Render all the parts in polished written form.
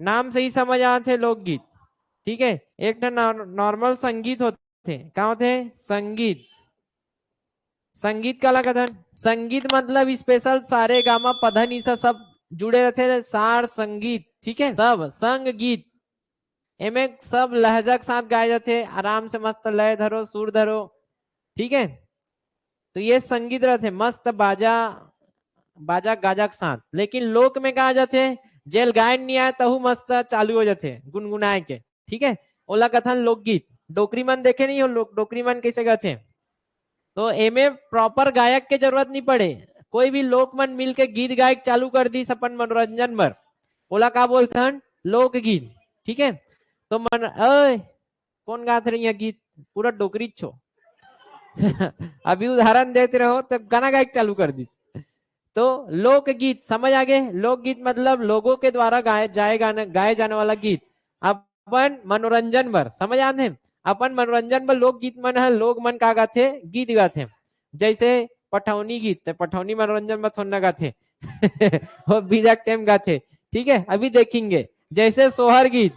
नाम से ही समझ आते लोकगीत। ठीक है, एक नॉर्मल संगीत होते, क्या होते? संगीत। संगीत का कथन, संगीत मतलब स्पेशल सारे गामा पधा निसा सब जुड़े रहते, सार संगीत। ठीक है, सब संग गीत एमे सब लहजा के साथ गाए जाते, आराम से मस्त लय धरो सुर धरो। ठीक है, तो ये संगीत रहते मस्त बाजा बाजा गाजा के साथ। लेकिन लोक में कहा जाते जेल गायन नहीं आए तहु मस्त चालू हो जाते गुनगुनाए के। ठीक है, ओला कथन लोकगीत। डोकरी मन देखे नहीं हो लोग, डोकरी मन कैसे गाते? तो एमे प्रॉपर गायक के जरूरत नहीं पड़े, कोई भी लोकमन मिल के गीत गायक चालू कर दी अपन मनोरंजन भर, बोला का बोलते हैं लोकगीत। ठीक है, तो मन अय कौन गाते रही है गीत, पूरा डोकरी छो। अभी उदाहरण देते रहो तो गाना गायक चालू कर दी। तो लोकगीत समझ आ गए, लोकगीत मतलब लोगों के द्वारा गाए जाने वाला गीत। अपन मनोरंजन भर समझ आते हैं, अपन मनोरंजन पर लोकगीत मन है, लोग मन का गाथे गीत गाथे। जैसे पठौनी गीत, पठौनी मनोरंजन में थोड़ा गाथे। वो बीजा टाइम गाथे। ठीक है, अभी देखेंगे। जैसे सोहर गीत,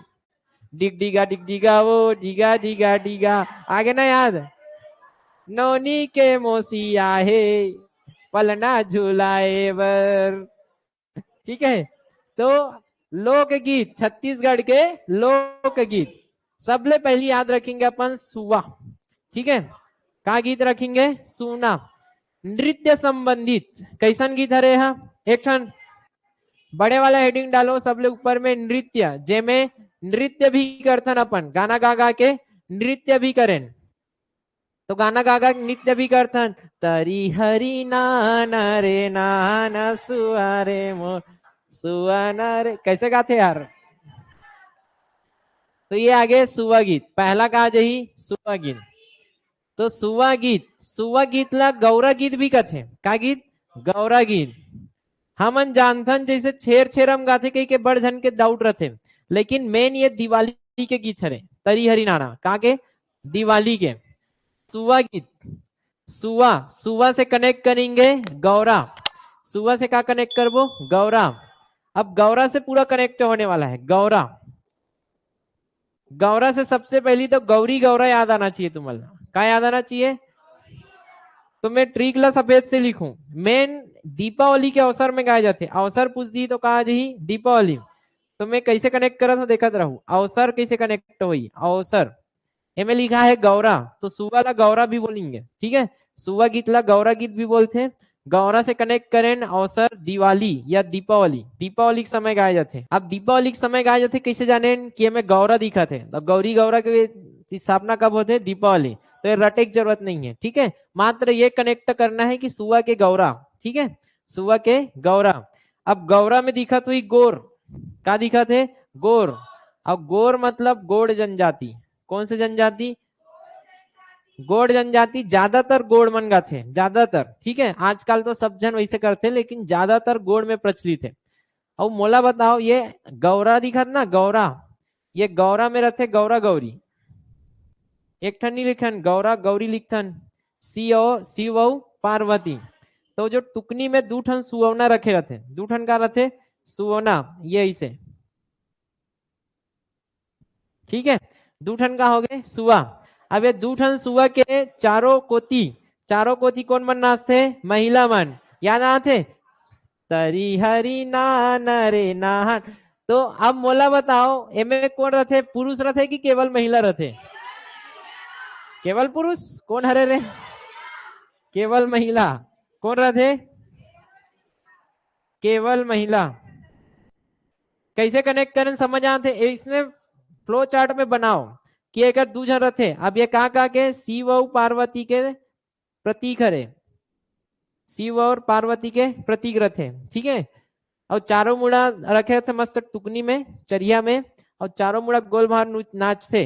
डिग डिगा वो डिगा डिगा डिगा, आगे ना याद, नौनी के मोसिया है पलना झुलाए बर। ठीक है, तो लोकगीत छत्तीसगढ़ के लोकगीत सबले पहली याद रखेंगे अपन सुवा। ठीक है, का गीत रखेंगे? सुना। नृत्य संबंधित कैसन गीत हरे हा, एक ठन बड़े वाला हेडिंग डालो सबले ऊपर में नृत्य, जेमे नृत्य भी करथन अपन, गाना गा गा के नृत्य भी करें। तो गाना गा गा नृत्य भी करथन, तरी हरी नाना रे नाना सुआरे मो सुआना रे, कैसे गाते यार? तो ये आगे सुवा गीत, पहला कहा जही सुवा गीत। तो सुवा गीत ला गौरा गीत भी कथे, का गीत? गौरा गीत। हमन जानथन जैसे छेर छेरम गाथे कही के बड़ झन के डाउट रथे, लेकिन मेन ये दिवाली के गीत हरे, तरी हरी नाना का के? दिवाली के। सुवा गीत, सुवा सुवा से कनेक्ट करेंगे गौरा, सुवा से क्या कनेक्ट करबो? गौरा। अब गौरा से पूरा कनेक्ट होने वाला है गौरा। गौरा से सबसे पहली तो गौरी गौरा याद आना चाहिए तुम्हें, क्या याद आना चाहिए? तो मैं ट्रिकला सफेद से लिखूं, मेन दीपावली के अवसर में गाए जाते, अवसर पूछ दी तो कहा जी दीपावली। तो मैं कैसे कनेक्ट करा था देखा रहूं, अवसर कैसे कनेक्ट हुई, अवसर एमे लिखा है गौरा, तो सुवा ला गौरा भी बोलेंगे। ठीक है, सुवा गीत ला गौरा गीत भी बोलते हैं। गौरा से कनेक्ट करें अवसर दिवाली या दीपावली, दीपावली के समय गाए जाते। अब दीपावली के समय गाए जाते कैसे जाने कि हमें गौरा दिखा थे, तो गौरी गौरा की स्थापना कब होते? दीपावली। तो ये रटे की जरूरत नहीं है। ठीक है, मात्र ये कनेक्ट करना है कि सुवा के गौरा। ठीक है, सुवा के गौरा। अब गौरा में दिखा तो ही गोर, का दिखा थे? गोर। अब गोर मतलब गोड़ जनजाति, कौन से जनजाति? गोड़ जनजाति, ज्यादातर गोड़ मन गाथे ज्यादातर। ठीक है, आजकल तो सब जन वैसे करते लेकिन ज्यादातर गोड़ में प्रचलित है। अब मोला बताओ ये गौरा दिखत ना, गौरा, ये गौरा में रहते गौरा गौरी, एक ठन नहीं लिखन गौरा गौरी लिखथन, शिव और पार्वती। तो जो टुकनी में दू ठन सुवना रखे रहते, दू ठन का रहते? सुवना, ये ऐसे। ठीक है, दू ठन का हो गए सुआ। अब ये दू ठन सुआ के चारों कोती, चारों कोती कौन मन नाचते? महिला मन, याद आते? तरी हरी नान रे नाहन। तो अब मोला बताओ एमे कौन रथे, पुरुष रथे कि केवल महिला रथे? केवल पुरुष, कौन हरे रे? केवल महिला, कौन रथे? केवल महिला। कैसे कनेक्ट करें समझ आते? इसने फ्लो चार्ट में बनाओ कि अगर दू जन रथे, अब ये कहा के शिव और पार्वती के प्रतीक हरे, शिव और पार्वती के प्रतीक रथे। ठीक है, और चारों मुड़ा रखे थे मस्त टुकनी में चरिया में, और चारों मुड़ा गोल बाहर नाचते।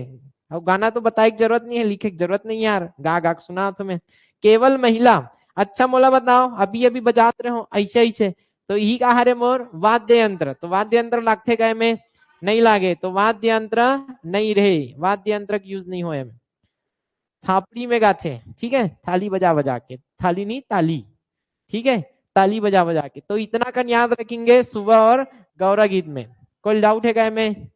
और गाना तो बताए की जरूरत नहीं है, लिखे की जरूरत नहीं है यार, गा गा सुना तुम्हें। केवल महिला। अच्छा मोला बताओ अभी अभी बजाते रहो ऐसे ऐसे, तो यही कहा रे मोर वाद्य यंत्र, तो वाद्य यंत्र लागते गए में नहीं लागे, तो वाद्य यंत्र नहीं रहे, वाद्य यंत्र की यूज नहीं हो। थापड़ी में गाते, ठीक है, थाली बजा बजा के, थाली नहीं ताली। ठीक है, ताली बजा बजा के। तो इतना कन याद रखेंगे सुबह और गौरा गीत में। कोई डाउट है क्या में?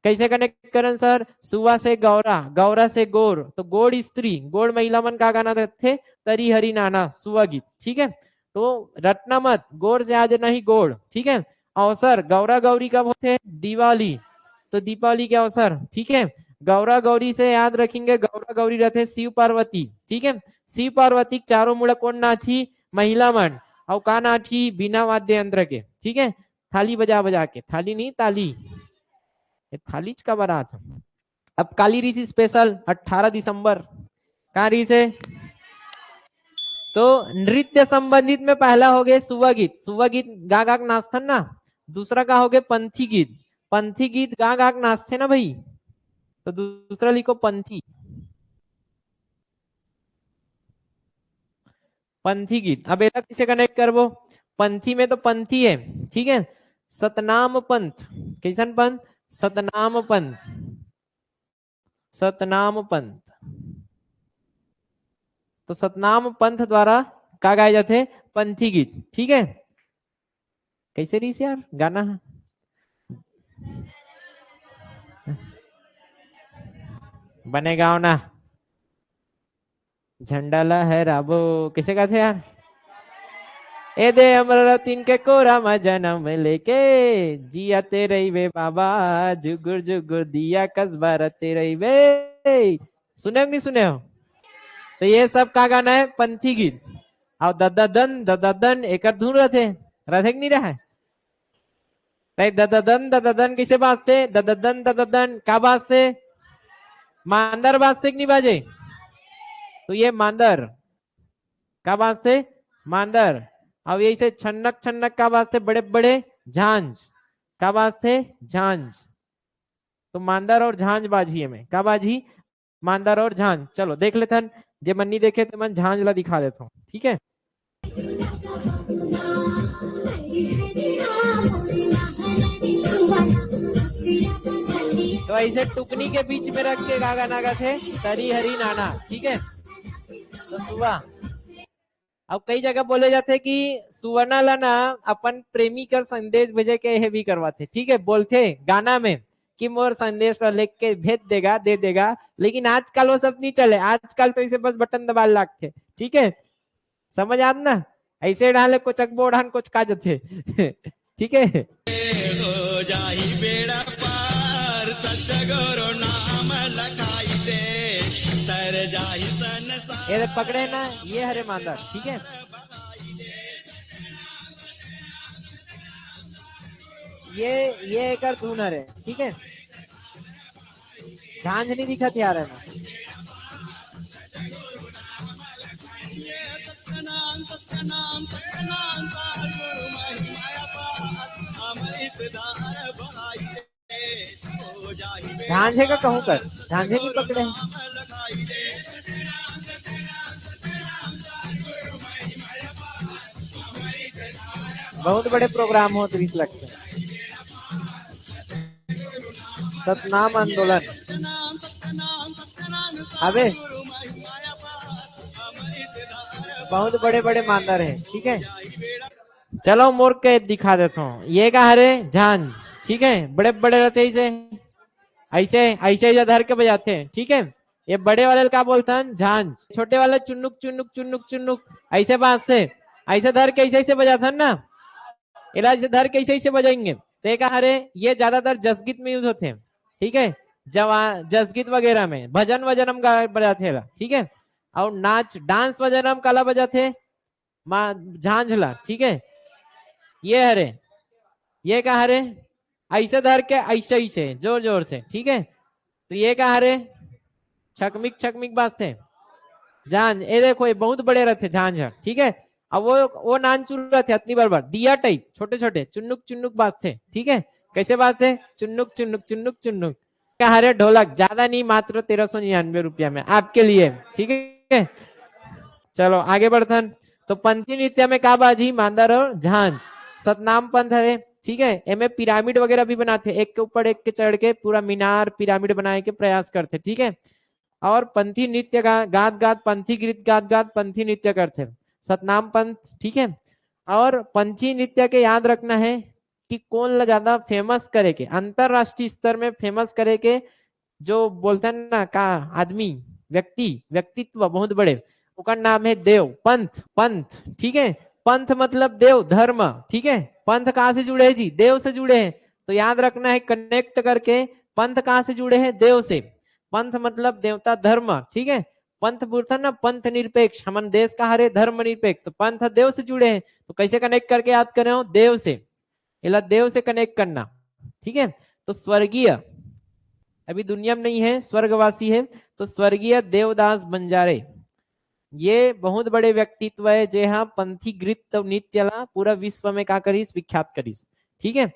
कैसे कनेक्ट करें सर? सुवा से गौरा, गौरा से गोर, तो गोड़ स्त्री, गोड़ महिला मन का गाना थे तरी हरी नाना सुवा गीत, ठीक है। तो रटना मत, गोड़ से आज नहीं गोड़, ठीक है। अवसर गौरा गौरी कब होते? दिवाली, तो दीपावली के अवसर, ठीक है। गौरा गौरी से याद रखेंगे, गौरा गौरी रहते शिव पार्वती, ठीक है। शिव पार्वती चारों मुड़ कौन नाची? महिला मन, और का नाची? बिना वाद्य यंत्र के, ठीक है। थाली बजा बजा के, थाली नहीं ताली, थालीच का बारात। अब काली ऋषि स्पेशल 18 दिसंबर, कहाँ ऋषि है? तो नृत्य संबंधित में पहला हो गया सुवा गीत, सुवा गीत गा गा नाचथन ना। दूसरा का हो गया पंथी गीत, पंथी गीत गा गा नाचते ना भाई, तो दूसरा लिखो पंथी, पंथी गीत। अब एला किसे कनेक्ट करबो? पंथी में तो पंथी है, ठीक है। सतनाम पंथ, कैसन पंथ? सतनाम पंथ, सतनाम पंथ, तो सतनाम पंथ द्वारा का गाए जाते? पंथी गीत, ठीक है। कैसे रही यार गाना? बनेगा ना, झंडा लहराबो, किसे कहते यार? ए दे अमर तीन के कोरा में जन्म लेके जिया तेरे वे बाबा, जुगुर जुगुर दिया कस्बा रते रही वे। सुने हो नहीं सुने हो? तो ये सब का गाना है? पंथी गीत। और दददन एक धुन रथे, रथे नहीं रहा है? दददन किसे बाजते? दददन का बाजते? मांदर बाजते कि नहीं बाजे? तो ये मांदर का बाजते? मांदर। अब यही से छन्नक छन्नक का वास्ते बड़े बड़े झांझ, का वास्ते? झांझ। तो मांदर और झांझ बाजी में, का बाजी? मांदर और झांझ। चलो देख लेते हैं, जे मन नहीं देखे तो मैं झांझ ला दिखा देता हूँ, ठीक है। तो ऐसे टुकनी के बीच में रख के गागा नागा थे तरी हरी नाना, ठीक है। तो सुबह अब कई जगह बोले जाते कि सुवर्णा लाना अपन प्रेमी कर संदेश भेजे के ये भी करवाते, ठीक है। बोलते गाना में कि मोर संदेश लिख के भेज देगा, दे देगा, लेकिन आजकल वो सब नहीं चले। आजकल तो इसे बस बटन दबा लागते, ठीक है। समझ आत ना? ऐसे डाले कुछ अकबो ढान कुछ काज थे ठीक है। हो जाही बेड़ा पार सतगुरु नाम लगाई दे, तर जाही संसार। ये पकड़े ना, ये हरे मांदर, ठीक है। ये एक धुन है, ठीक है। झांझ नहीं दिखा यार है ना। झांझे का कहूँ कर, झांझे नहीं पकड़े। बहुत बड़े प्रोग्राम हो 30 लाख के। सतनाम आंदोलन, अबे बहुत बड़े बड़े मांदर है, ठीक है। चलो मोर के दिखा देता हूँ। ये का हरे झांझ, ठीक है। बड़े बड़े रहते ऐसे ऐसे ऐसे धर के बजाते हैं, ठीक है। ये बड़े वाले का बोलते हैं झांझ, छोटे वाले चुन्नुक चुन्नुक चुन्नुक चुन्नुक ऐसे बाजते, ऐसे धर के ऐसे ऐसे बजाते हैं ना। इलाज धर के ऐसे ऐसे बजाएंगे। तो एक हरे ये ज्यादातर जसगीत में यूज होते हैं, ठीक है। जवान जसगीत वगैरह में भजन वजन हम बजाते हैं, ठीक है। और नाच डांस वजन हम काला बजाते झांझला, ठीक है। ये हरे, ये का हरे ऐसे धर के ऐसे ऐसे जोर जोर से, ठीक है। तो ये का हरे छकमिक छकमिक बाजते झांझ। ये देखो ये बहुत बड़े रहते झांझ, ठीक है। अब वो नान चुर रहे थे अतनी बार दिया टाइप छोटे छोटे चुन्नुक चुन्नुक बाजते, ठीक है। कैसे बाजते? चुन्नुक चुन्नुक चुन्नुक चुन्नुक। क्या हरे ढोलक ज्यादा नहीं, मात्र 1399 रुपया में आपके लिए, ठीक है। चलो आगे बढ़ते। तो पंथी नृत्य में का बाजी? मांदर और झांझ। सतनाम पंथ है, ठीक है। एमे पिरामिड वगैरह भी बनाते, एक के ऊपर एक के चढ़ के पूरा मीनार पिरामिड बनाए के प्रयास करते, ठीक है। और पंथी नृत्य गात गात पंथी गीत गात गात पंथी नृत्य करते सतनाम पंथ, ठीक है। और पंथी नृत्य के याद रखना है कि कौन ज्यादा फेमस करे के, अंतरराष्ट्रीय स्तर में फेमस करे के, जो बोलते हैं ना का आदमी, व्यक्तित्व बहुत बड़े, उसका नाम है देव पंथ। पंथ ठीक है, पंथ मतलब देव धर्म, ठीक है। पंथ कहाँ से जुड़े हैं जी, देव से जुड़े हैं। तो याद रखना है कनेक्ट करके, पंथ कहाँ से जुड़े हैं, देव से। पंथ मतलब देवता धर्म, ठीक है। पंथ बोलता ना पंथ निरपेक्ष, हमन देश का हरे धर्म निरपेक्ष, तो पंथ देव से जुड़े हैं। तो कैसे कनेक्ट करके याद कर रहे हो, देव से, इला देव से कनेक्ट करना, ठीक है। तो स्वर्गीय अभी दुनिया में नहीं है, स्वर्गवासी है, तो स्वर्गीय देवदास बंजारे, ये बहुत बड़े व्यक्तित्व है, जे हाँ पंथी गीत नृत्य ला पूरा विश्व में का करीस, विख्यात करीस, ठीक है।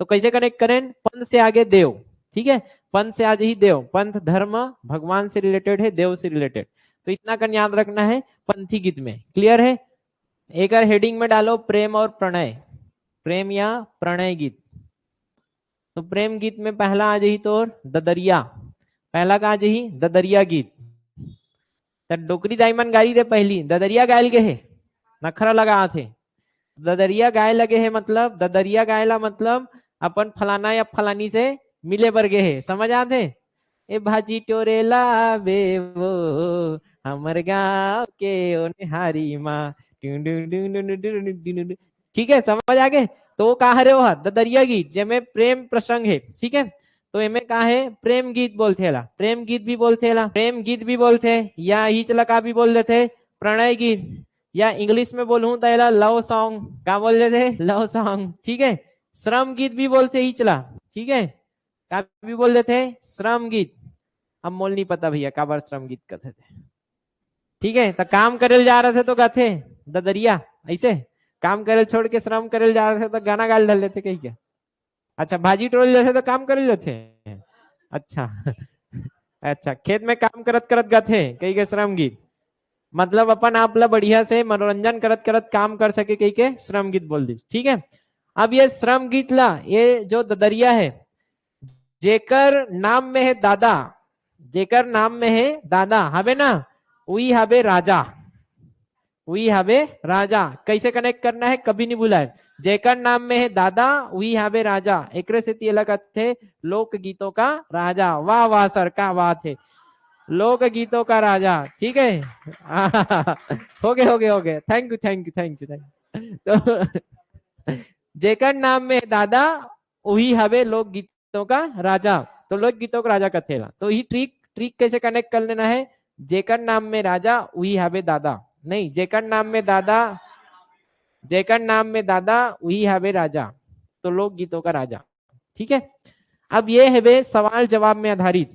तो कैसे कनेक्ट करें, पंथ से आगे देव, ठीक है, पंथ से आगे ही देव, पंथ धर्म भगवान से रिलेटेड है, देव से रिलेटेड, तो इतना कर याद रखना है पंथी गीत में, क्लियर है। एक बार हेडिंग में डालो प्रेम और प्रणय, प्रेम या प्रणय गीत। तो प्रेम गीत में पहला आ जाही तो ददरिया, पहला का आ जाही ददरिया गीत। तो डोकरी दाईमन गाड़ी दे पहली ददरिया गायल के है, नखरा लगा थे, ददरिया गाय लगे है, मतलब ददरिया गायला मतलब अपन फलाना या फलानी से मिले बरगे है, समझ आते। ए भाजी टोरेला बे वो हमर गाँव के ओ निहारी माँ, ठीक है, समझ आगे। तो वो कहा रे वो ददरिया गीत जेमे प्रेम प्रसंग है, ठीक है। तो एमे का है प्रेम गीत बोलते ला, प्रेम गीत भी बोलते ला, प्रेम गीत भी बोलते, या ही चला का भी बोल देते प्रणय गीत, या इंग्लिश में बोलूं तो लव सॉन्ग, क्या बोल देते लव सॉन्ग, ठीक है। श्रम गीत भी बोलते ही चला, ठीक है, का भी बोल देते श्रम गीत। अब मोल नहीं पता भैया का बार श्रम गीत कहते थे, ठीक है। तो काम करे जा रहे थे तो कहते ददरिया, ऐसे काम करे छोड़ के श्रम करे जा रहे थे तो गाना गाल डाल लेते कहीं क्या। अच्छा भाजी टोल जैसे तो काम कर लेते, अच्छा अच्छा, खेत में काम करत करत गथे कई के श्रम गीत, मतलब अपन आप ला बढ़िया से मनोरंजन करत करत काम कर सके कई के श्रम गीत बोल दी, ठीक है। अब ये श्रम गीत ला, ये जो ददरिया है, जेकर नाम में है दादा, जेकर नाम में है दादा हवे ना, वही हवे राजा, वही हवे राजा। कैसे कनेक्ट करना है कभी नहीं भूलाए, जेकर नाम में है दादा वही हवे राजा, एक से थे लोक गीतों का राजा। वाह वाह सर, क्या बात है, लोक गीतों का राजा, ठीक है। हो गए हो गए हो गए, thank you thank you thank you thank you. तो जेकर नाम में दादा वही हवे लोक गीतों का राजा, तो लोक गीतों का राजा कथेला। तो ही ट्रिक ट्रिक कैसे कनेक्ट कर लेना है, जेकर नाम में राजा वही हवे दादा, नहीं जेकर नाम में दादा, जेकर नाम में दादा वही हवे राजा, तो लोक गीतों का राजा, ठीक है। अब ये है वे सवाल जवाब में आधारित,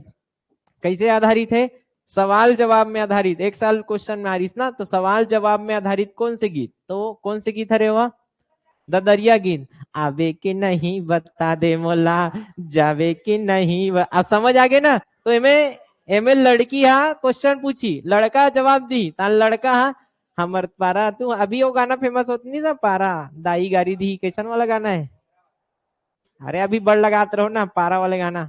कैसे आधारित है, सवाल जवाब में आधारित, एक साल क्वेश्चन में आ रही ना, तो सवाल जवाब में आधारित कौन से गीत, तो कौन से गीत हरे हुआ, ददरिया गीत। आवे कि नहीं बता दे मोला, जावे कि नहीं अब समझ आ गए ना। तो एमे एमे लड़की हा क्वेश्चन पूछी, लड़का जवाब दी, ता लड़का हा हमर पारा तू, अभी वो गाना फेमस होती नहीं सब, पारा दाई गारी दी, कैसन वाला गाना है, अरे अभी बड़ लगाते रहो ना पारा वाले गाना,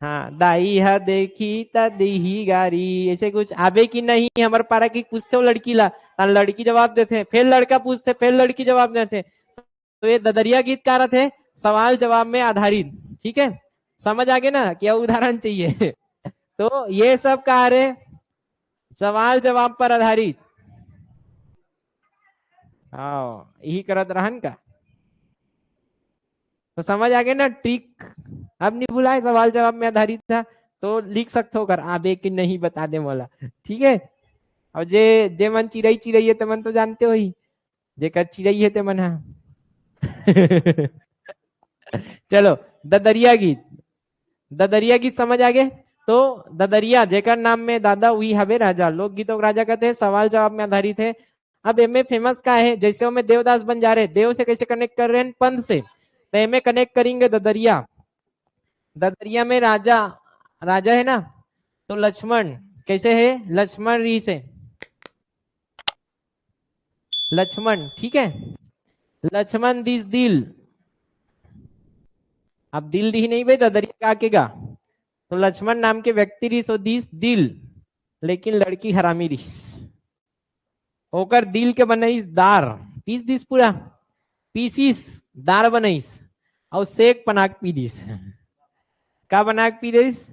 हाँ दाई हा देखी ता दी गारी, ऐसे कुछ। आबे की नहीं हमार पारा की पूछते हो लड़की ला, लड़की जवाब देते, फिर लड़का पूछते, फिर लड़की जवाब देते। तो ये ददरिया गीत का अर्थ है सवाल जवाब में आधारित, ठीक है। समझ आ गए ना, क्या उदाहरण चाहिए। तो ये सब कार्य सवाल जवाब पर आधारित, हाँ यही करत रहन का। तो समझ आ गए ना ट्रिक, अब नहीं भुलाए, सवाल जवाब में आधारित था, तो लिख सकते हो कर आबे कि नहीं बता दे मोला, ठीक है। और जे जे मन चिड़ई चिड़ई है ते मन तो जानते हो ही, जेकर चिड़ई है ते मन हा। चलो ददरिया गीत, ददरिया गीत समझ आ गए। तो ददरिया जेकर नाम में दादा वही हवे राजा, लोक गीतों को राजा कहते हैं, सवाल जवाब में आधारित है। अब एम फेमस का है, जैसे में देवदास बन जा रहे, देव से कैसे कनेक्ट कर रहे हैं, पंथ से, तो एम कनेक्ट करेंगे ददरिया, ददरिया में राजा, राजा है ना, तो लक्ष्मण कैसे है, लक्ष्मण री से, लक्ष्मण, ठीक है, लक्ष्मण दिस दिल, अब दिल दी नहीं भाई ददरिया का आकेगा, तो लक्ष्मण नाम के व्यक्ति रिस और दिस दिल, लेकिन लड़की हरामी रिस, होकर दिल के बनईस दार, पीस दिस पूरा, पीसीस दार बनईस और सेक पनाक पी दिस। का बनाक पी दिस?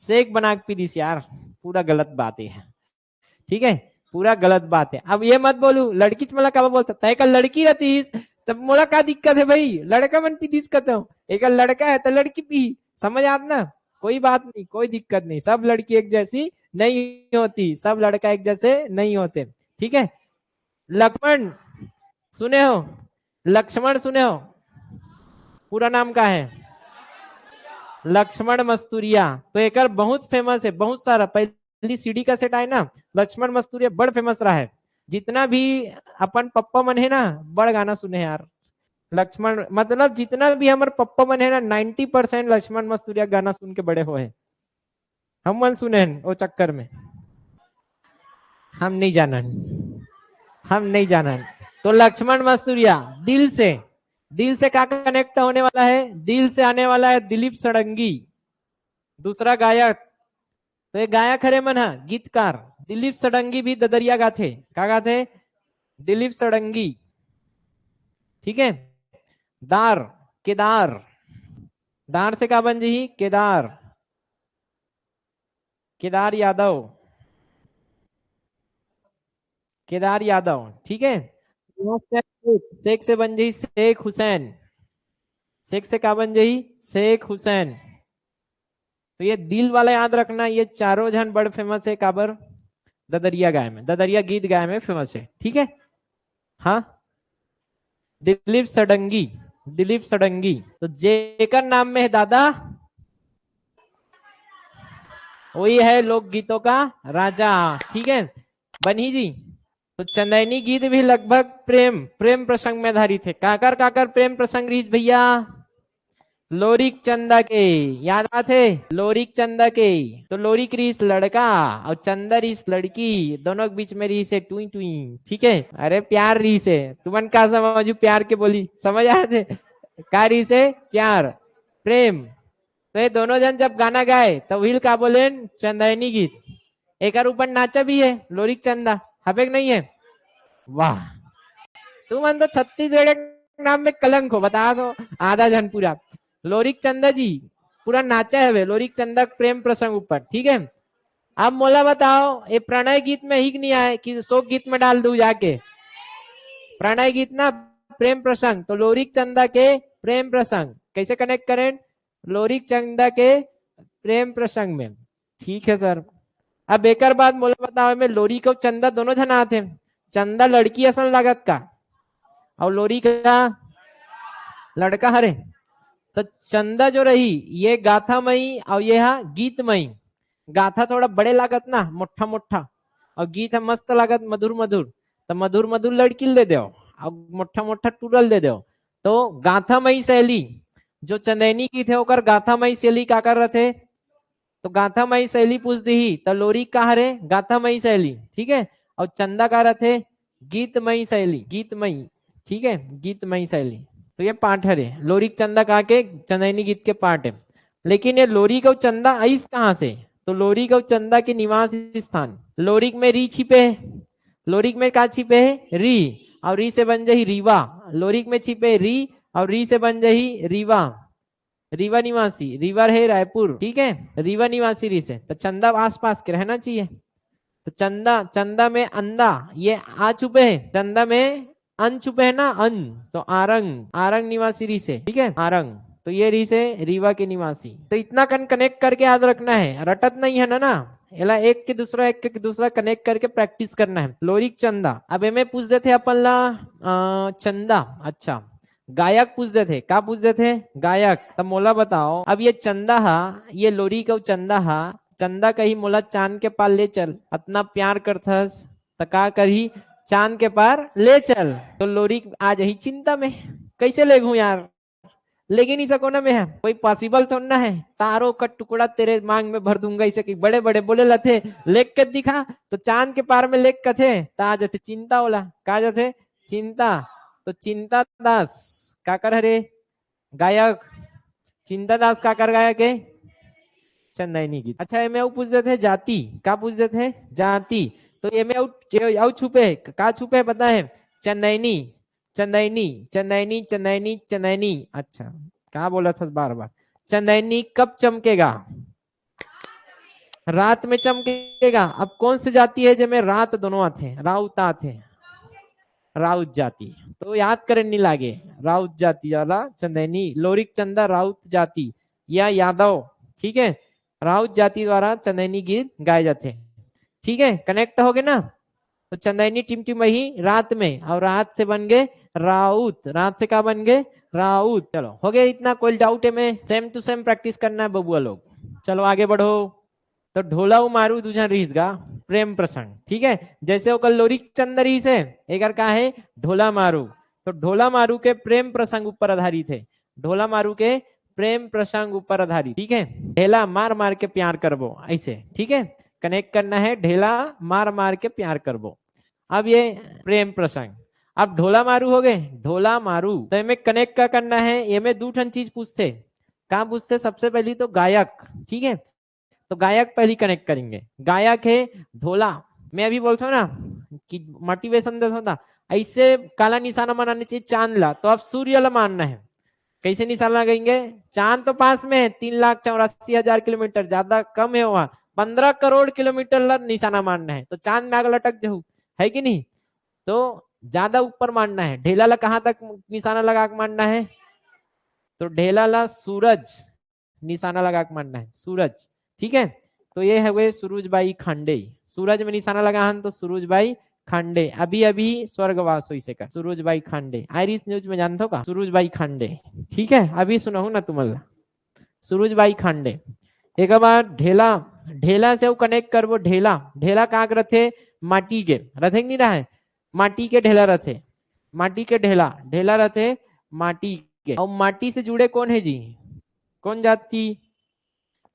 सेक बनाक पी दिस यार, पूरा गलत बात है। ठीक है, पूरा गलत बात है। अब ये मत बोलू लड़की मला का बोलता तय का लड़की रहती तब मोला का दिक्कत है भाई, लड़का मन पी दिक्कत है, एक लड़का है तो लड़की पी, समझ आत ना? कोई बात नहीं, कोई दिक्कत नहीं, सब लड़की एक जैसी नहीं होती, सब लड़का एक जैसे नहीं होते। ठीक है, लक्ष्मण सुने हो? लक्ष्मण सुने हो? पूरा नाम का है लक्ष्मण मस्तूरिया। तो एक बहुत फेमस है, बहुत सारा पहली सीडी का सेट आए ना, लक्ष्मण मस्तूरिया बड़ फेमस रहा है। जितना भी अपन पप्पा मन है ना, बड़ गाना सुने यार लक्ष्मण, मतलब जितना भी हमारे पप्पा मन है ना 90% लक्ष्मण मस्तूरिया गाना सुन के बड़े हुए हैं। हम मन सुने हैं वो चक्कर में, हम नहीं जानन, हम नहीं जानन। तो लक्ष्मण मस्तूरिया दिल से क्या कनेक्ट होने वाला है? दिल से आने वाला है दिलीप सड़ंगी, दूसरा गायक। तो ये गायक हरे मन है गीतकार दिलीप सड़ंगी भी ददरिया गाथे, क्या गाथे? दिलीप सड़ंगी। ठीक है, दार केदार, दार से क्या बन जी? केदार, केदार यादव, केदार यादव। ठीक है, शेख से बन जी शेख हुसैन, शेख से क्या बन जी? शेख हुसैन। तो ये दिल वाला याद रखना, ये चारों जन बड़ फेमस है काबर? ददरिया गाय में, ददरिया गीत गाय में फेमस है। ठीक है, हाँ दिलीप सडंगी, दिलीप सडंगी। तो जेकर नाम में है दादा, वही है लोकगीतों का राजा। ठीक है बनी जी। तो चंदैनी गीत भी लगभग प्रेम प्रेम प्रसंग में आधारित है। काकर काकर प्रेम प्रसंग रीस भैया? लोरिक चंदा के, याद आते? लोरिक चंदा के। तो लोरिक रीस लड़का और चंदा रीस लड़की, दोनों के बीच में रीस है टुई टुई। ठीक है, अरे प्यार रीस है, तुमन का समझू प्यार के बोली, समझ आए थे? का रीस है? प्यार प्रेम। तो ये दोनों जन जब गाना गाए तो व्हील का बोले? चंदैनी गीत। एक ऊपर नाचा भी है लोरिक चंदा, हबेक नहीं है? वाह, तुम तो छत्तीसगढ़ नाम में कलंक हो, बता दो आधा जन पूरा। लोरिक चंदा जी पूरा नाचा है वे लोरिक चंदा प्रेम प्रसंग ऊपर। ठीक है, अब मोला बताओ ये प्रणय गीत में ही नहीं आए कि शोक गीत में डाल दू जाके? प्रणय गीत ना प्रेम प्रसंग, तो लोरिक चंदा के प्रेम प्रसंग कैसे कनेक्ट करें? लोरिक चंदा के प्रेम प्रसंग में। ठीक है सर। अब एक बात मोला बताओ में लोरी को चंदा दोनों जन आते, चंदा लड़की असल लागत का और लोरी का लड़का हरे। तो चंदा जो रही ये गाथामयी और ये हा गीतमयी। गाथा थोड़ा बड़े लागत ना, मोटा मोटा, और गीत है मस्त लागत मधुर मधुर। तो मधुर मधुर लड़की दे दो और मोटा मोटा टूरल दे दो। तो गाथामयी शैली जो चंदैनी गीत है ओकर गाथामयी शैली का कर रहे थे? तो गाथामयी शैली पूछ दी तो लोरी का हरे गाथामयी शैली। ठीक है, और चंदा का रथे गीतमयी शैली, गीतमयी। ठीक है, गीतमयी शैली। तो ये पाठ है लोरिक चंदा कहा के चंदैनी गीत के पाठ है। लेकिन ये लोरी का चंदा आइस कहाँ से? तो लोरी का चंदा के निवास स्थान लोरिक में री छिपे है, लोरिक में का छिपे है? री, और री से बन जाही रीवा। लोरिक में छिपे री और री से बन जाही रीवा, रीवा निवासी, रीवा है रायपुर। ठीक है, रीवा निवासी री से, तो चंदा आसपास के रहना चाहिए। तो चंदा, चंदा में अंदा ये आ छुपे है, चंदा में अन छुपे है ना, अन। तो आरंग, आरंग निवासी री से। ठीक है, आरंग। तो ये री से रीवा के निवासी। तो इतना कनेक्ट करके याद रखना है, रटत नहीं है ना एला एक के दूसरा कनेक्ट करके प्रैक्टिस करना है। लोरिक चंदा। अब एमे पूछ देते अपन ला चंदा, अच्छा गायक पूछते थे, क्या पूछते थे? गायक। तब मोला बताओ अब ये चंदा हा, ये लोरी का चंदा हा, चंदा कही मोला चांद के पार ले चल, इतना प्यार करथस तो का करी? चांद के पार ले चल। तो लोरी आ जाही चिंता में, कैसे ले घू यार, लेगी नहीं सको ना मैं, कोई पॉसिबल तो ना है, तारों का टुकड़ा तेरे मांग में भर दूंगा, इसे कि बड़े बड़े बोले लथे लेख के दिखा। तो चांद के पार में लेख कथे ता जाते चिंता होला, का जाते चिंता। तो चिंता दास का कर हरे गायक, चिंता दास का कर गायक है चंदैनी गीत। अच्छा ये में पूछ देते जाति, का पूछ देते जाति। तो ये में छुपे का छुपे पता है? चंदैनी, चंदैनी चंदैनी चंदैनी चंदैनी। अच्छा क्या बोला था बार बार? चंदैनी कब चमकेगा? रात में चमकेगा। अब कौन सी जाति है जिसमें रात दोनों आते? राउत आते, राउत जाति। तो याद करें नहीं लागे, राउत जाति वाला चंदैनी, लोरिक चंदा राउत जाति या यादव, ठीक है, राउत जाति द्वारा चंदैनी गीत गाए जाते हैं। ठीक है, कनेक्ट हो गए ना? तो चंदैनी टिमटिमही रात में, और रात से बन गए राउत, रात से क्या बन गए? राउत। चलो हो गया इतना, कोई डाउट है? में सेम टू सेम प्रैक्टिस करना है बबुआ लोग। चलो आगे बढ़ो। तो ढोला मारू दूसरा रीस गा प्रेम प्रसंग, ठीक है, जैसे वो कल लोरिक चंद रीस है, एक का है ढोला मारू। तो ढोला मारू के प्रेम प्रसंग ऊपर आधारित है, ढोला मारू के प्रेम प्रसंग ऊपर आधारित, ठीक है। ढेला मार मार के प्यार करबो, ऐसे, ठीक है, कनेक्ट करना है, ढेला मार मार के प्यार करबो। अब ये प्रेम प्रसंग, अब ढोला मारू हो गए, ढोला मारू, तो इनमें कनेक्ट क्या करना है? ये में दो ठन चीज पूछते, कहाँ पूछते? सबसे पहली तो गायक, ठीक है, तो गायक पहली कनेक्ट करेंगे, गायक है ढोला। मैं अभी बोलता हूँ ना कि मोटिवेशन देता था, ऐसे काला निशाना मानने चाहिए चांद ला, तो अब सूर्य ला मानना है। कैसे निशाना लगाएंगे? चांद तो पास में है, 3,84,000 किलोमीटर, ज्यादा कम है वहां, 15 करोड़ किलोमीटर ला निशाना मानना है, तो चांद में आग लटक जाऊ, है कि नहीं? तो ज्यादा ऊपर मानना है। ढेला ला कहाँ तक निशाना लगा के मानना है? तो ढेला ला सूरज निशाना लगा के मानना है, सूरज, ठीक है। तो ये है वे सूरजबाई खांडे, सूरज में निशाना लगा हन तो सूरजबाई खांडे, अभी अभी स्वर्गवास हुई से का सूरजबाई खांडे, आयरिश न्यूज में जानते हो का सूरजबाई खांडे, ठीक है, अभी सुनाऊ ना तुम्हारा सूरजबाई खांडे। एक बार ढेला, ढेला से वो कनेक्ट करबो, ढेला, ढेला कहाँ के रथे? माटी के रथे नहीं रहा है, माटी के ढेला रथे, माटी के ढेला, ढेला रथे माटी के। और माटी से जुड़े कौन है जी? कौन जाति?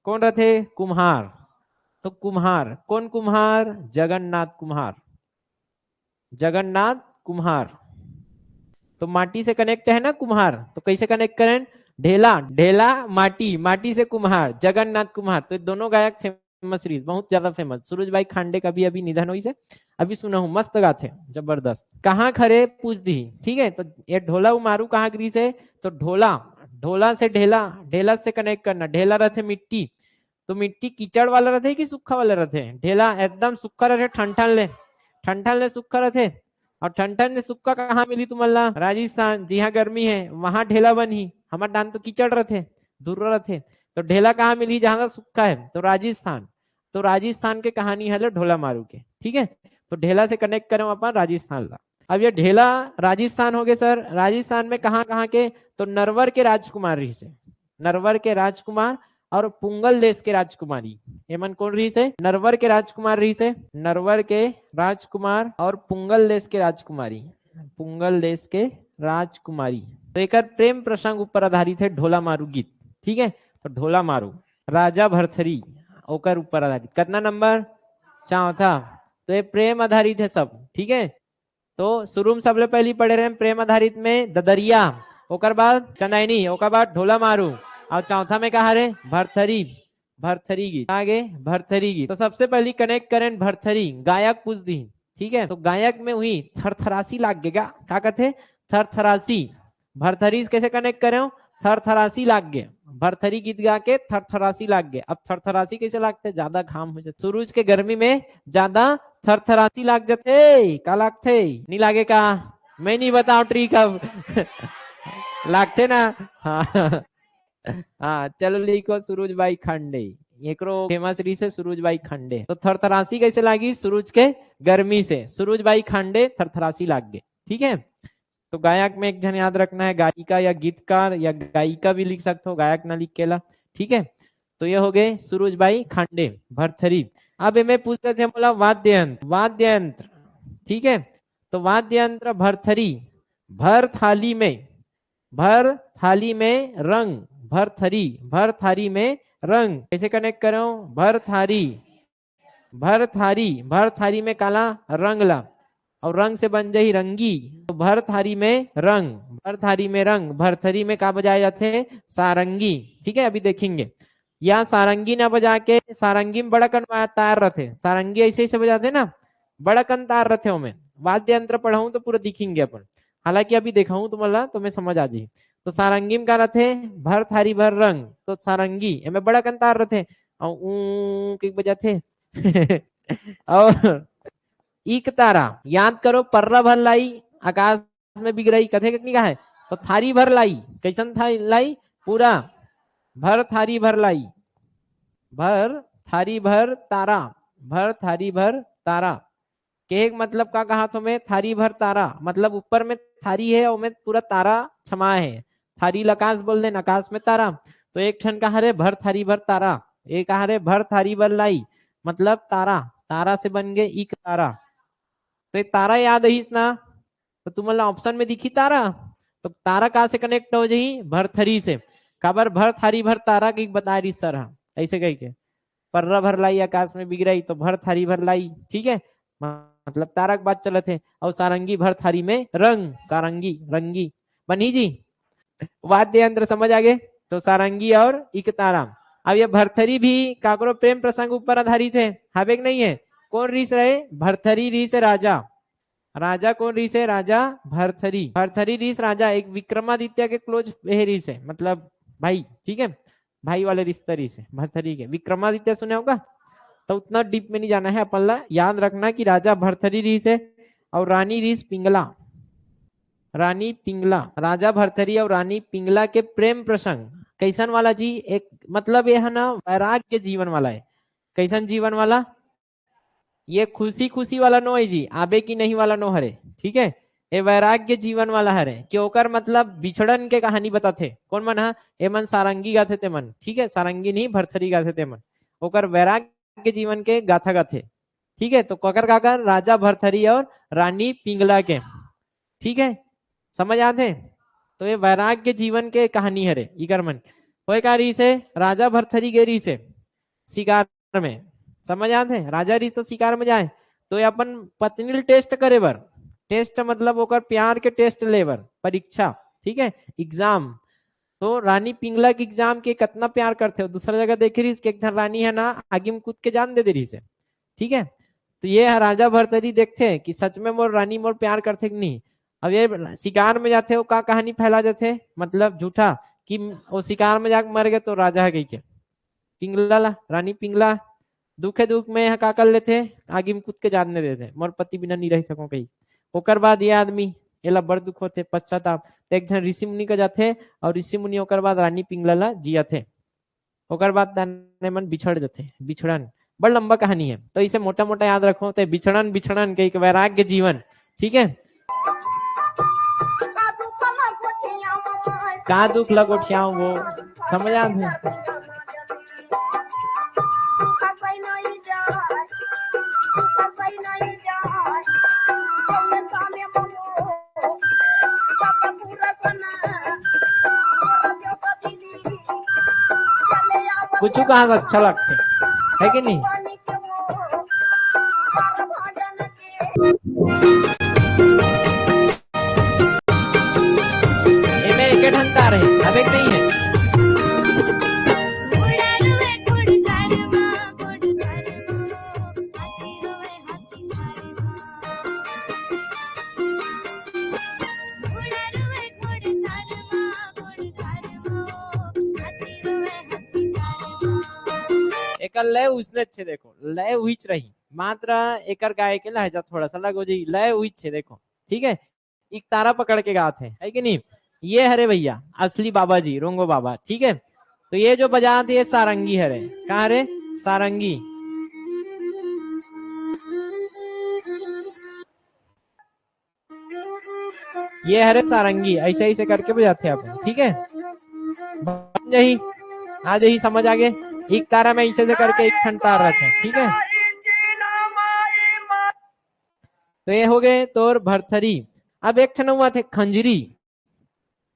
कौन रथे? कुम्हार। तो कुम्हार, कौन कुम्हार? जगन्नाथ कुम्हार, जगन्नाथ कुम्हार। तो माटी से कनेक्ट है ना कुम्हार, तो कैसे कनेक्ट करें? ढेला, ढेला माटी, माटी से कुम्हार, जगन्नाथ कुम्हार। तो दोनों गायक फेमस रीज, बहुत ज्यादा फेमस। सूरजबाई खांडे का भी अभी निधन हुई से, अभी सुना हूँ, मस्त गाथे, जबरदस्त। कहाँ खरे पूछ दी, ठीक है। तो ये ढोला मारू कहाँ गिरी से? तो ढोला, ढोला से ढेला, ढेला से कनेक्ट करना, ढेला रथे मिट्टी, तो मिट्टी कीचड़ वाला रहते कि सूखा वाला रहते? ढेला एकदम सूखा रहते, ठंठन ले, ठंठन ले सूखा रहते। और ठंठन ने सूखा कहाँ मिली तुम्हारा? राजस्थान, जी हाँ गर्मी है वहां ढेला बनी, हमारे डान तो कीचड़ रहते, दूर रहते। तो ढेला कहाँ मिली? जहां सूखा है, तो राजस्थान। तो राजस्थान के कहानी है ढोला मारू के, ठीक है। तो ढेला से कनेक्ट करें अपन राजस्थान ला। अब ये ढेला राजस्थान हो गए सर, राजस्थान में कहाँ कहाँ के? तो नरवर के राजकुमार रही से, नरवर के राजकुमार और पुंगल देश के राजकुमारी, हेमन कौन रही से? नरवर के राजकुमार रही से, नरवर के राजकुमार और पुंगल देश के राजकुमारी, पुंगल देश के राजकुमारी। तो एक प्रेम प्रसंग ऊपर आधारित है ढोला मारू गीत, ठीक है। तो ढोला मारू, राजा भरथरी ओकर ऊपर आधारित, कितना नंबर? चौथा। तो ये प्रेम आधारित है सब, ठीक है। तो शुरू में सबले पहली पढ़े रहे प्रेम आधारित में ददरिया, ओकर बाद चंदैनी, ओकर बाद ढोला मारू, और चौथा में कहा रे? भरथरी, भरथरी गीत, आगे भरथरी गीत। तो सबसे पहली कनेक्ट करें भरथरी, गायक पूछ दी, ठीक है। तो गायक में हुई थरथरासी लाग गएगा, क्या कहते? थरथरासी। भरथरी कैसे कनेक्ट करे? थरथरासी लाग गए, भरथरी गीत गा के थरथरासी लाग गए। अब थरथरासी कैसे लागते? ज्यादा घाम हो जाते, सूरज के गर्मी में ज्यादा थरथरासी लाग जाते, का लागते? नहीं लागे का? मैं नहीं बताऊं ट्री कब लागते ना। हाँ हाँ चलो लिखो सूरजबाई खांडे, एकरो फेमस री से सूरजबाई खांडे। तो थरथरासी कैसे लागी? सूरज के गर्मी से सूरजबाई खांडे थरथरासी लाग गए, ठीक है। तो गायक में एक जन याद रखना है, गायिका या गीतकार या गायिका भी लिख सकते हो, गायक ना लिख केला, ठीक है। तो ये हो गए सूरजबाई खांडे, भरथरी। अब मैं पूछ रहे थे, बोला वाद्य यंत्र, वाद्य यंत्र, ठीक है। तो वाद्य यंत्र भरथरी, भर थाली में, भर थाली में रंग, भर थरी, भर थारी में रंग, कैसे कनेक्ट करो? भर थारी, भर थारी, भर थारी में काला रंग ला, और रंग से बन जाही रंगी, तो भर थारी में रंग, भर थारी में रंग, भरथरी में का बजाए जाते? सारंगी, ठीक है, अभी देखेंगे। या सारंगी ना बजा के, सारंगी में बड़ा कन तार रहते, सारंगी ऐसे ऐसे बजाते ना, बड़ा कन तार रहते हो। मैं वाद्य यंत्र पढ़ाऊं तो पूरा दिखेंगे अपन। हालांकि अभी देखा हूं तुम्हाला तो मैं समझ आ जी। तो सारंगीम का रथे भर थारी भर रंग, तो सारंगी एमे बड़ा कंतार रथे और ऊ के बजा थे और एक तारा याद करो, पर्रा भर लाई आकाश में बिग रही, कथे कितनी का है, तो थारी भर लाई, कैसन था लाई, पूरा भर थारी भर लाई, भर थारी भर तारा, भर थारी भर तारा के एक मतलब का कहा तुम्हें, थारी भर तारा मतलब ऊपर में थारी है और में पूरा तारा छमा है, थारी आकाश बोल देना, आकाश में तारा। तो एक ठन कहा रे भर थारी भर तारा, एक कहा रे भर थारी भर लाई, मतलब तारा, तारा से बन गए एक तारा। तो ये तारा याद है ना, तो तुम्हारा ऑप्शन में दिखी तारा, तो तारा कहाँ से कनेक्ट हो जाही, भरथरी से, काबर भर थारी भर तारा की बता रही सर, हाँ ऐसे कह के, पर्रा भर लाई आकाश में बिगड़ाई, तो भर थारी भर लाई, ठीक है, मतलब तारा की बात चलत है। और सारंगी भर थारी में रंग, सारंगी रंगी बनी जी, वाद्य यंत्र समझ आ गए। तो सारंगी और एक तारा। अब ये भरथरी भी काकरो प्रेम प्रसंग ऊपर आधारित है, हावे नहीं है, कौन रीस रहे, भरथरी रीस है राजा, राजा कौन रीस है, राजा भरथरी, भरथरी रीस राजा, एक विक्रमादित्य के क्लोज रीस है, मतलब भाई, ठीक है, भाई वाले रिश्ते रीस है भरथरी के, विक्रमादित्य सुने होगा, तो उतना डीप में नहीं जाना है अपन ला, याद रखना कि राजा भरथरी रीस है और रानी रीस पिंगला, रानी पिंगला, राजा भरथरी और रानी पिंगला के प्रेम प्रसंग कैसन वाला जी, एक मतलब ये है ना वैराग्य जीवन वाला है, कैसन जीवन वाला, ये खुशी खुशी वाला नो है जी, आबे की नहीं वाला नो हरे, ठीक है, ये वैराग्य जीवन वाला हरे, कि ओकर मतलब बिछड़न के कहानी बताते, कौन मन हा, ए मन सारंगी गाथे ते मन, ठीक है, सारंगी नहीं भरथरी गाथे ते मन, ओकर वैराग्य जीवन के गाथा गाथे, ठीक है। तो ककर काकर राजा भरथरी और रानी पिंगला के, ठीक है, समझ आते। तो ये वैराग्य जीवन के कहानी हरे इकर मन, कोई का रीस है, राजा भरथरी के रीस है शिकार में, समझ आते हैं, राजा रीस तो शिकार में जाए, तो ये अपन पत्नी टेस्ट करे बर, टेस्ट मतलब ओकर प्यार के टेस्ट लेबर, परीक्षा, ठीक है, एग्जाम। तो रानी पिंगला के एग्जाम के कितना प्यार करते हो, दूसरा जगह देखे रही एक रानी है ना आगे में कूद के जान दे रही से, ठीक है। तो ये राजा भरतरी देखते हैं कि सच में मोर रानी मोर प्यार करते कि नहीं। अब ये शिकार में जाते हो का कहानी फैला देते, मतलब झूठा कि वो शिकार में जाकर मर गए तो राजा है कही, पिंगला ला रानी पिंगला दुखे दुख में का कर लेते, आगे में कूद के जानने देते, मोर पति बिना नहीं रह सको कही। ओकर बाद ये आदमी एला बड़ दुख होते, पश्चाताप, तो एक जन ऋषि मुनि का जाते और ऋषि मुनि ओकर बाद रानी पिंगला ला जिया थे, ओकर बाद तने मन बिछड़ जाते, बिछड़न बड़ लंबा कहानी है, तो इसे मोटा मोटा याद रखो, तो बिछड़न बिछड़न के एक वैराग्य जीवन, ठीक है। का दुख लगोठियाओ वो समझ आते, कुछ कहा अच्छा लगते है कि नहीं। एक ढंकार है, अब एक नहीं है। एकर लय उसने अच्छे देखो, लय हुई रही मात्र एकर गाय के लहजा थोड़ा सा अलग हो जाए, लय हुई छे देखो, ठीक है, एक तारा पकड़ के गाते है कि नहीं। ये हरे भैया असली बाबा जी रोंगो बाबा, ठीक है। तो ये जो बजाते ये सारंगी हरे, कहा रे सारंगी, ये हरे सारंगी, ऐसे ऐसे करके बजाते हैं आप, ठीक है। यही आज यही समझ आ गए, एक तारा में ऐसे से करके एक ठन तार रखे, ठीक है। तो ये हो गए तोर भरथरी। अब एक ठन हुआ थे खंजरी,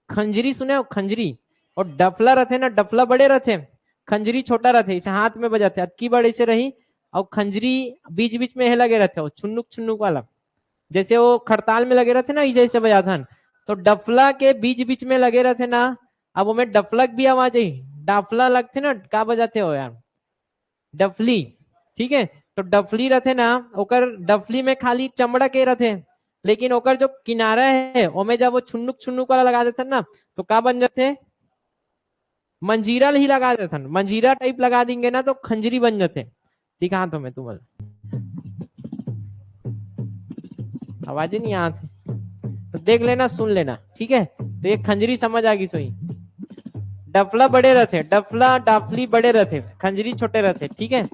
खंजरी सुने हो खंजरी, और डफला रहते ना, डफला बड़े रहते, खंजरी छोटा रहते, इसे हाथ में बजाते, अटकी बड़े से रही, और खंजरी बीच बीच में लगे रहते हो, छुन्नुक छुन्नुक वाला, जैसे वो खड़ताल में लगे रहते ना ऐसे ऐसे बजाथन, तो डफला के बीच बीच में लगे रहते ना। अब वो में डफलक भी आवाज आई, डाफला लगते ना, का बजाते हो यार, डफली, ठीक है। तो डफली रहते ना, ओकर डफली में खाली चमड़ा के रहते, लेकिन ओकर जो किनारा है ओमे जब वो छुन्नुक छुन्नुक वाला लगा देते ना तो का बन जाते, मंजीरा ही लगा देते, मंजीरा टाइप लगा देंगे ना तो खंजरी बन जाते। दिखा तो मैं तुम्हें, आवाज ही नहीं यहाँ से, तो देख लेना सुन लेना, ठीक है। तो ये खंजरी समझ आ गई सोई। डफला बड़े रहते, डफला डाफली बड़े रहते, खंजरी छोटे रहते, ठीक है।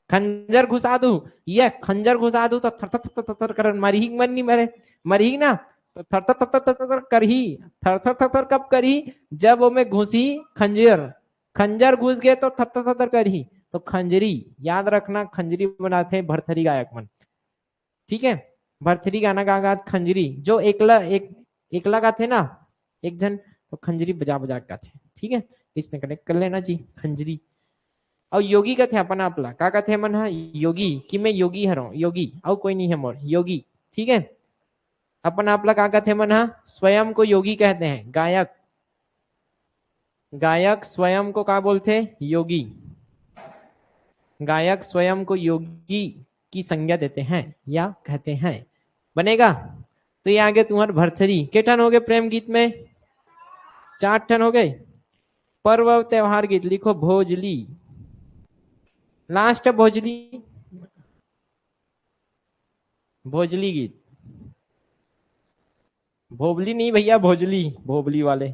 खंजर घुसा दू, ये खंजर घुसा दू तो थर थर थर थर थर कर मरही मन नहीं मरे, मरही ना तो थर थर थर थर थर करही, थर थर थर थर कब करही, जब वो में घुसी खंजर, खंजर घुस गए तो थर थर थर करही, तो खंजरी याद रखना, खंजरी बनाते भरथरी गायक मन, ठीक है। भरथरी गाना गा खंजरी, जो एकला एकला का थे ना एक जन, तो खंजरी बजा बजा का थे, ठीक है। इसमें कनेक्ट कर लेना जी खंजरी। और योगी का थे अपना अपला का थे मन हा योगी, कि मैं योगी हरो योगी, और कोई नहीं है मोर योगी, ठीक है। अपना अपला का थे मन हा स्वयं को योगी कहते हैं, गायक, गायक स्वयं को क्या बोलते हैं, योगी, गायक स्वयं को योगी की संज्ञा देते हैं या कहते हैं, बनेगा। तो ये आगे तुम्हारे भरथरी के टन हो गए, प्रेम गीत में 4 टन हो गए। पर्व और त्योहार गीत लिखो भोजली, लास्ट भोजली, भोजली गीत, भोबली नहीं भैया, भोजली, भोबली वाले,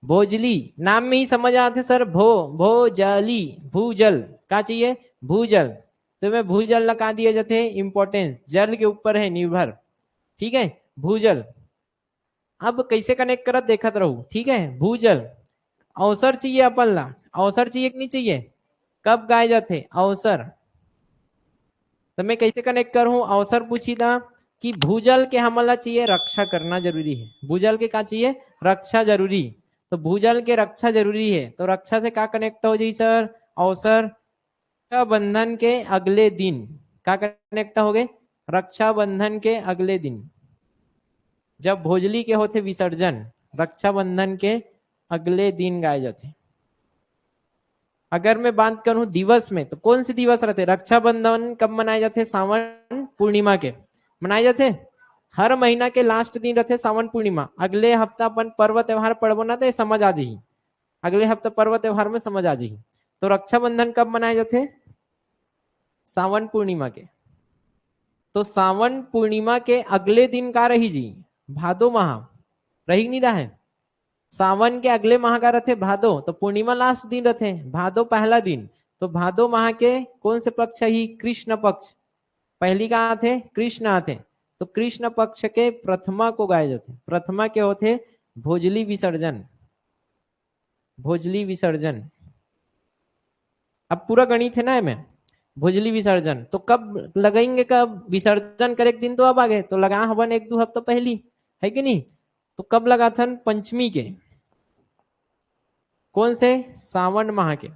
भोजली नाम में ही समझ आते सर, भोजली, भूजल क्या चाहिए, भूजल, तो मैं भूजल लगा दिए जाते हैं, इंपॉर्टेंस जल के ऊपर है निर्भर, ठीक है, भूजल। अब कैसे कनेक्ट करत देखत रहू, ठीक है। भूजल, अवसर चाहिए अपन ला, अवसर चाहिए कि नहीं चाहिए, कब गाए जाते अवसर, तो मैं कैसे कनेक्ट करूं, अवसर पूछी था कि भूजल के हमला चाहिए रक्षा करना जरूरी है, भूजल के क्या चाहिए, रक्षा जरूरी, तो भूजल के रक्षा जरूरी है, तो रक्षा से क्या कनेक्ट हो जाए सर, अवसर, रक्षाबंधन के अगले दिन क्या कनेक्ट हो गए, रक्षाबंधन के अगले दिन, जब भोजली के होते विसर्जन, रक्षाबंधन के अगले दिन गाए जाते। अगर मैं बात करूं दिवस में, तो कौन से दिवस रहते, रक्षाबंधन कब मनाए जाते, सावन पूर्णिमा के मनाए जाते, हर महीना के लास्ट दिन रहते सावन पूर्णिमा। अगले हफ्ता अपन पर्व त्योहार पढ़बो ना तो समझ आ जाही, अगले हफ्ता पर्व त्योहार में समझ आ जाही। तो रक्षाबंधन कब मनाए जाते, सावन पूर्णिमा के, तो सावन पूर्णिमा के अगले दिन का रही जी, भादो माह रही नहीं रहा है, सावन के अगले माह का रथे भादो, तो पूर्णिमा लास्ट दिन रथे, भादो पहला दिन, तो भादो माह के कौन से पक्ष ही, कृष्ण पक्ष, पहली का थे कृष्ण आते, तो कृष्ण पक्ष के प्रथमा को गाए जाते, प्रथमा के होते भोजली विसर्जन, भोजली विसर्जन। अब पूरा गणित है ना में, भोजली विसर्जन तो कब लगाएंगे, कब विसर्जन करे दिन, तो अब आगे तो लगा हवन 1-2 हफ्ता पहली है कि नहीं, तो कब लगा था, पंचमी के, कौन से, सावन माह के,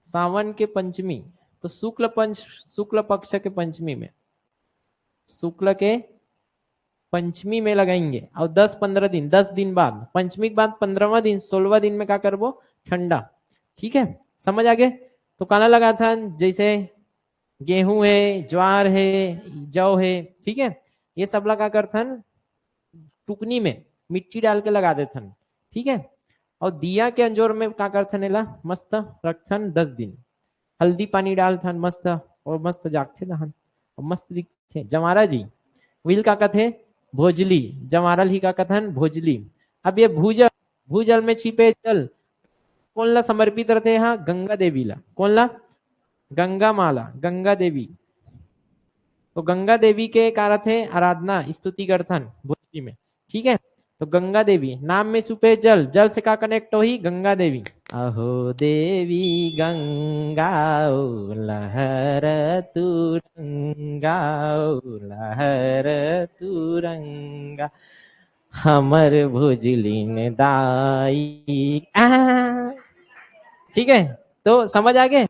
सावन के पंचमी, तो शुक्ल पक्ष के पंचमी में, शुक्ल के पंचमी में लगाएंगे, और 10-15 दिन, 10 दिन बाद, पंचमी के बाद 15वां दिन, 16वां दिन में क्या करबो, ठंडा, ठीक है, समझ आ गए। तो काला लगा था जैसे गेहूं है, ज्वार है, जौ है, ठीक है, ये सब लगा कर थन टुकनी में मिट्टी डाल के लगा देथन, ठीक है। और दिया के अंजोर में क्या करथन, ला मस्त रखथन 10 दिन, हल्दी पानी डालथन मस्त, और मस्त जागथे दहन, और मस्त दिखथे जमारा जी, विल का कथे भोजली, जमारल ही का कथन भोजली। अब ये भूजल, भूजल में छिपे जल कौन ला समर्पित रहते, यहाँ गंगा देवी ला, कौन ला, गंगा माला, गंगा देवी, तो गंगा देवी के कारण थे आराधना स्तुति करथन भोजली में, ठीक है। तो गंगा देवी नाम में सुपे जल, जल से का कनेक्ट हो ही, गंगा देवी, अहो देवी गंगा लहर तुरंगा, लहर तुरंगा, हमर भुजलिन दाई, ठीक है। तो समझ आ गए।